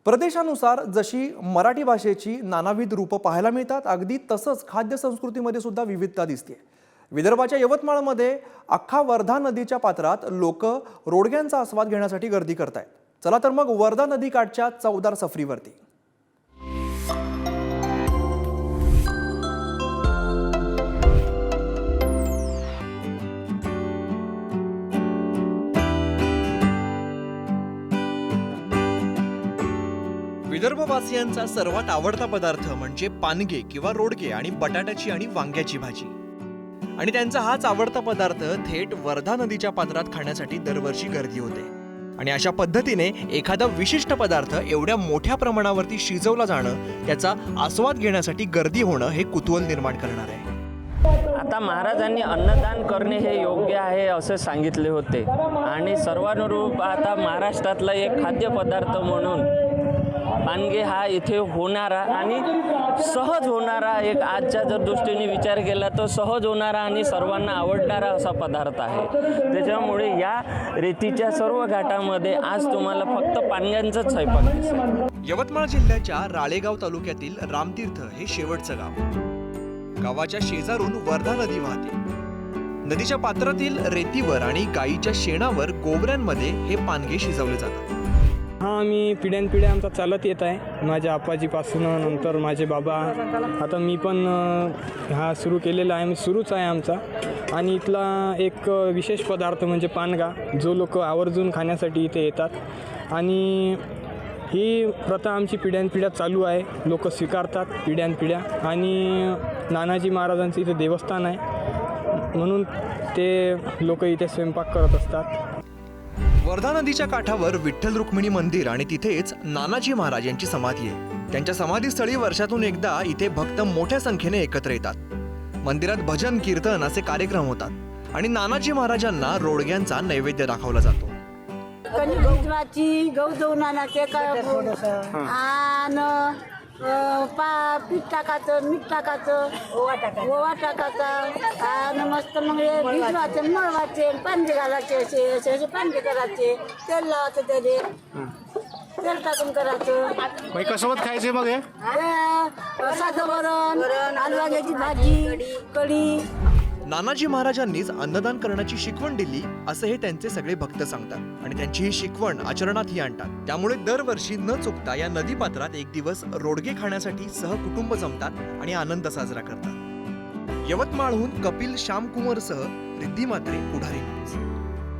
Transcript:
प्रदेशानुसार जशी मराठी भाषेची नानाविध रूपं पाहायला मिळतात, अगदी तसंच खाद्य संस्कृतीमध्ये सुद्धा विविधता दिसते। विदर्भाच्या यवतमाळमध्ये अख्खा वर्धा नदीच्या पात्रात लोक रोडग्यांचा आस्वाद घेण्यासाठी गर्दी करतायत। चला तर मग वर्धा नदीकाठच्या चवदार सफरीवरती। विदर्भवासियांचा सर्वात आवडता पदार्थ म्हणजे पानगे किंवा रोडगे आणि बटाट्याची आणि वांग्याची भाजी। आणि त्यांचा हाच आवडता पदार्थ थेट वर्धा नदीच्या पात्रात खाण्यासाठी दरवर्षी गर्दी होते। आणि अशा पद्धतीने एखादा विशिष्ट पदार्थ एवढ्या मोठ्या प्रमाणावरती शिजवला जाणं, त्याचा आस्वाद घेण्यासाठी गर्दी होणं हे कुतूहल निर्माण करणार आहे। आता महाराजांनी अन्नदान करणे हे योग्य आहे असे सांगितले होते आणि सर्वानुरूप आता महाराष्ट्रातला एक खाद्यपदार्थ म्हणून पानगे हा इथे होणारा आणि सहज होणारा, एक आजच्या जर दृष्टीने विचार केला तर सहज होणारा आणि सर्वांना आवडणारा असा पदार्थ आहे। त्याच्यामुळे या रेतीच्या सर्व घाटामध्ये आज तुम्हाला फक्त पानग्यांचाच स्वयंपाक दिसेल। यवतमाळ जिल्ह्याच्या राळेगाव तालुक्यातील रामतीर्थ हे शेवटचं गाव। गावाच्या शेजारून वर्धा नदी वाहते। नदीच्या पात्रातील रेतीवर आणि गाईच्या शेणावर गोवऱ्यांमध्ये हे पानगे शिजवले जातात। हा, मी पिढ्यानपिढ्या आमचा चालत येत आहे, माझ्या आपाजीपासून, नंतर माझे बाबा, आता मी पण हा सुरू केलेला आहे, सुरूच आहे आमचा। आणि इथला एक विशेष पदार्थ म्हणजे पानगा, जो लोक आवर्जून खाण्यासाठी इथे येतात आणि ही प्रथा आमची पिढ्यानपिढ्या चालू आहे, लोक स्वीकारतात पिढ्यानपिढ्या। आणि नानाजी महाराजांचं इथे देवस्थान आहे म्हणून ते लोक इथे स्वयंपाक करत असतात। वर्धा नदीच्या काठावर विठ्ठल रुक्मिणी मंदिर आणि तिथेच नानाजी महाराज यांची समाधी आहे। त्यांच्या समाधीस्थळी वर्षातून एकदा इथे भक्त मोठ्या संख्येने एकत्र येतात। मंदिरात भजन कीर्तन असे कार्यक्रम होतात आणि नानाजी महाराजांना रोडग्यांचा नैवेद्य दाखवला जातो। पीठ टाकायचं, मीठ टाकायचं, ओवा टाकायचा आणि मस्त मग भिजवायचे, मळवायचे, पानगे घालायचे, असे पानगे करायचे, तेल लावायचं, त्याले तेल टाकून करायचं। कसोबत खायचे मग हे साधं वरण, आलू वांग्याची भाजी, कढी। नानाजी महाराजांनीच अन्नदान करण्याची शिकवण दिली असं हे त्यांचे सगळे भक्त सांगतात आणि त्यांची ही शिकवण आचरणातही आणतात। त्यामुळे दरवर्षी न चुकता या नदीपात्रात एक दिवस रोडगे खाण्यासाठी सहकुटुंब जमतात आणि आनंद साजरा करतात। यवतमाळहून कपिल श्यामकुमारसह रिद्धी म्हात्रे, पुढारी न्यूज।